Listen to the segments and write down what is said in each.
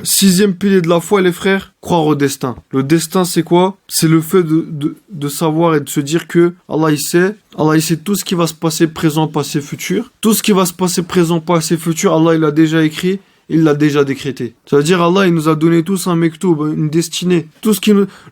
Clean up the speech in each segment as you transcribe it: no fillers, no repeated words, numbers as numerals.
Sixième pilier de la foi, les frères, croire au destin. Le destin, c'est quoi? C'est le fait de savoir et de se dire que Allah, il sait tout ce qui va se passer présent, passé, futur. Tout ce qui va se passer présent, passé, futur, Allah, il l'a déjà écrit. Il l'a déjà décrété. C'est-à-dire, Allah, il nous a donné tous un mektoub, une destinée. Tout ce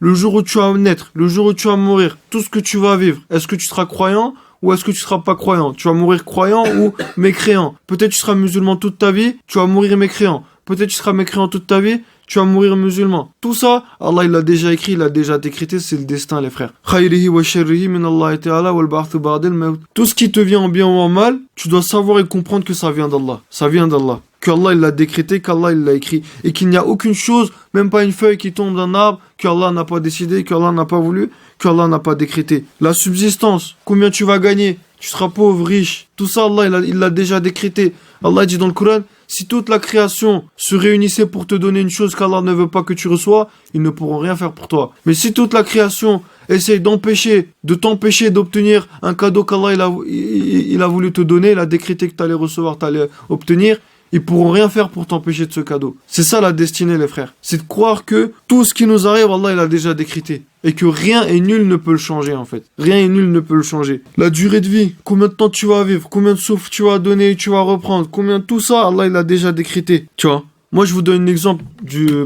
le jour où tu vas naître, le jour où tu vas mourir, tout ce que tu vas vivre. Est-ce que tu seras croyant ou est-ce que tu seras pas croyant? Tu vas mourir croyant ou mécréant? Peut-être tu seras musulman toute ta vie, tu vas mourir mécréant. Peut-être tu seras mécréant toute ta vie, tu vas mourir musulman. Tout ça, Allah, il l'a déjà écrit, il l'a déjà décrété, c'est le destin, les frères. Khayrihi wa sharrihi min Allah ta'ala wal ba'thu ba'dal maut. Tout ce qui te vient en bien ou en mal, tu dois savoir et comprendre que ça vient d'Allah. Ça vient d'Allah. Qu'Allah, il l'a décrété, qu'Allah, il l'a écrit. Et qu'il n'y a aucune chose, même pas une feuille qui tombe d'un arbre, qu'Allah n'a pas décidé, qu'Allah n'a pas voulu, qu'Allah n'a pas décrété. La subsistance, combien tu vas gagner, tu seras pauvre, riche. Tout ça, Allah, il l'a déjà décrété. Allah dit dans le Coran, si toute la création se réunissait pour te donner une chose qu'Allah ne veut pas que tu reçois, ils ne pourront rien faire pour toi. Mais si toute la création essaye de t'empêcher d'obtenir un cadeau qu'Allah il a voulu te donner, il a décrété que tu allais recevoir, tu allais obtenir, ils pourront rien faire pour t'empêcher de ce cadeau. C'est ça la destinée, les frères. C'est de croire que tout ce qui nous arrive, Allah, il a déjà décrété. Et que rien et nul ne peut le changer, en fait. Rien et nul ne peut le changer. La durée de vie, combien de temps tu vas vivre, combien de souffle tu vas donner, tu vas reprendre, combien de tout ça, Allah, il a déjà décrété. Tu vois? Moi, je vous donne un exemple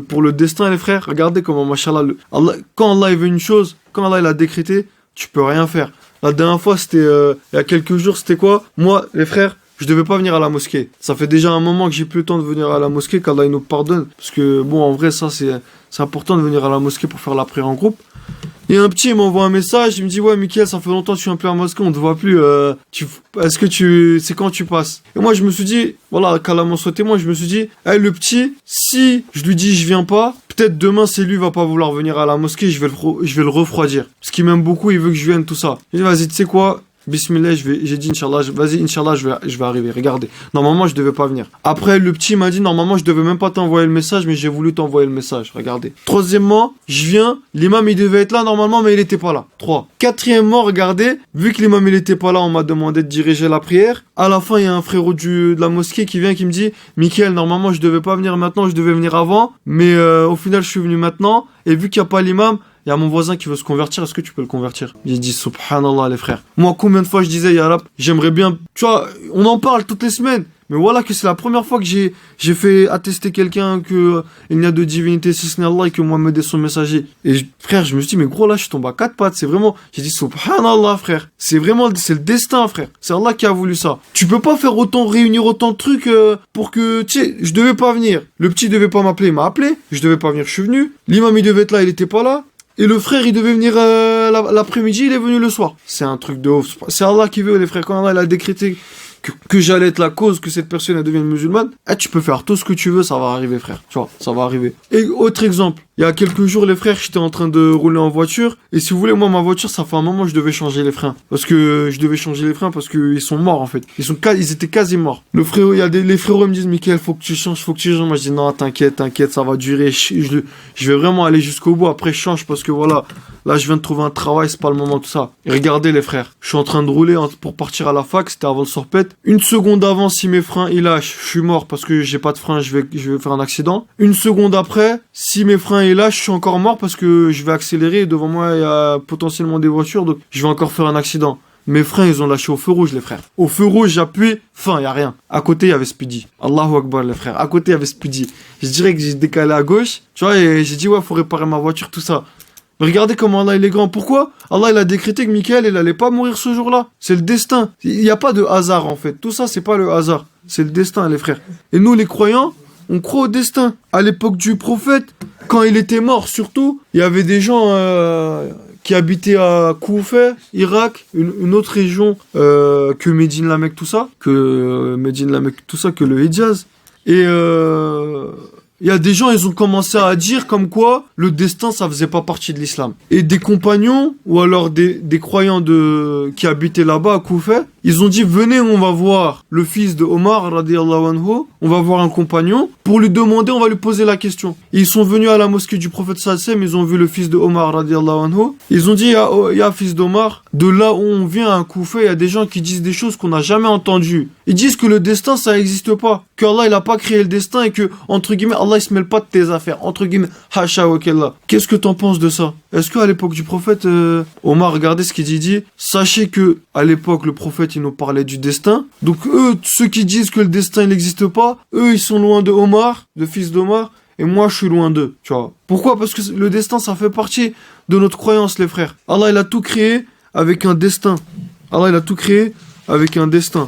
pour le destin, les frères. Regardez comment, machallah, quand Allah, il veut une chose, quand Allah, il a décrété, tu peux rien faire. La dernière fois, c'était, il y a quelques jours, c'était quoi? Moi, les frères, je devais pas venir à la mosquée. Ça fait déjà un moment que j'ai plus le temps de venir à la mosquée, qu'Allah il nous pardonne. Parce que, bon, en vrai, ça, c'est important de venir à la mosquée pour faire la prière en groupe. Et un petit, il m'envoie un message, il me dit, ouais, Mickaël, ça fait longtemps que tu viens plus à la mosquée, on te voit plus, c'est quand tu passes? Et moi, je me suis dit, voilà, qu'Allah m'en soit témoin, je me suis dit, le petit, si je lui dis je viens pas, peut-être demain, c'est lui, va pas vouloir venir à la mosquée, je vais le refroidir. Parce qu'il m'aime beaucoup, il veut que je vienne, tout ça. J'ai dit, vas-y, tu sais quoi? Bismillah, j'ai dit Inch'Allah, vas-y, Inch'Allah, je vais arriver. Regardez. Normalement, je devais pas venir. Après, le petit m'a dit, normalement, je devais même pas t'envoyer le message, mais j'ai voulu t'envoyer le message. Regardez. Troisièmement, je viens, l'imam, il devait être là normalement, mais il était pas là. 3. Quatrièmement, regardez, vu que l'imam, il était pas là, on m'a demandé de diriger la prière. À la fin, il y a un frérot de la mosquée qui vient, qui me dit, Mickaël, normalement, je devais pas venir maintenant, je devais venir avant, mais au final, je suis venu maintenant, et vu qu'il y a pas l'imam, il y a mon voisin qui veut se convertir, est-ce que tu peux le convertir? J'ai dit, subhanallah, les frères. Moi, combien de fois je disais, Ya Rab, j'aimerais bien, tu vois, on en parle toutes les semaines. Mais voilà que c'est la première fois que j'ai fait attester quelqu'un que il n'y a de divinité si ce n'est Allah et que Mohammed est son messager. Et frère, je me suis dit, mais gros, là, je tombe à 4 pattes. C'est vraiment, j'ai dit, subhanallah, frère. C'est le destin, frère. C'est Allah qui a voulu ça. Tu peux pas faire réunir autant de trucs pour que, tu sais, je devais pas venir. Le petit devait pas m'appeler, il m'a appelé. Je devais pas venir, je suis venu. L'imam, il devait être là, il était pas là. Et le frère, il devait venir l'après-midi, il est venu le soir. C'est un truc de ouf. C'est Allah qui veut, les frères. Quand Allah il a décrété que j'allais être la cause que cette personne elle devienne musulmane, tu peux faire tout ce que tu veux, ça va arriver, frère. Tu vois, ça va arriver. Et autre exemple, il y a quelques jours, les frères, j'étais en train de rouler en voiture. Et si vous voulez, moi, ma voiture, ça fait un moment que je devais changer les freins. Parce que ils sont morts, en fait. Ils étaient quasi morts. Le frérot, les frérots me disent, Mickaël, faut que tu changes. Moi, je dis, non, t'inquiète, ça va durer. Je vais vraiment aller jusqu'au bout. Après, je change parce que voilà, là, je viens de trouver un travail, c'est pas le moment, tout ça. Et regardez, les frères, je suis en train de rouler pour partir à la fac, c'était avant le sorpète. Une seconde avant, si mes freins, ils lâchent, je suis mort parce que j'ai pas de frein, je vais faire un accident. Une seconde après, si mes freins, ils lâchent, je suis encore mort parce que je vais accélérer et devant moi, il y a potentiellement des voitures, donc je vais encore faire un accident. Mes freins, ils ont lâché au feu rouge, les frères. Au feu rouge, j'appuie, fin, y a rien. À côté, il y avait Speedy. Allahu Akbar, les frères. À côté, il y avait Speedy. Je dirais que j'ai décalé à gauche, tu vois, et j'ai dit, ouais, faut réparer ma voiture, tout ça. Mais regardez comment Allah il est grand. Pourquoi? Allah il a décrété que Mickaël il allait pas mourir ce jour-là. C'est le destin. Il n'y a pas de hasard en fait. Tout ça c'est pas le hasard. C'est le destin les frères. Et nous les croyants, on croit au destin. À l'époque du prophète, quand il était mort surtout, il y avait des gens qui habitaient à Koufa, Irak, une autre région que Médine la Mecque tout ça, que le Hijaz. Et il y a des gens, ils ont commencé à dire comme quoi le destin, ça faisait pas partie de l'islam. Et des compagnons, ou alors des croyants qui habitaient là-bas à Koufa, Ils ont dit, venez, on va voir le fils de Omar, radiyallahu anhu, on va voir un compagnon, pour lui demander, on va lui poser la question. Et ils sont venus à la mosquée du prophète sallallahu alayhi wa sallam, ils ont vu le fils de Omar, radiyallahu anhu. Ils ont dit, ya fils d'Omar, de là où on vient à Koufa, il y a des gens qui disent des choses qu'on n'a jamais entendues. Ils disent que le destin, ça n'existe pas. Que Allah, il a pas créé le destin et que, entre guillemets, Allah, il se mêle pas de tes affaires. Entre guillemets, hasha wa kella. Qu'est-ce que t'en penses de ça? Est-ce qu'à l'époque du prophète, Omar, regardez ce qu'il dit, sachez que, à l'époque, le prophète, il nous parlait du destin. Donc, eux, ceux qui disent que le destin, il n'existe pas, eux, ils sont loin de Omar, de fils d'Omar, et moi, je suis loin d'eux, tu vois. Pourquoi? Parce que le destin, ça fait partie de notre croyance, les frères. Allah, il a tout créé avec un destin. Allah, il a tout créé avec un destin.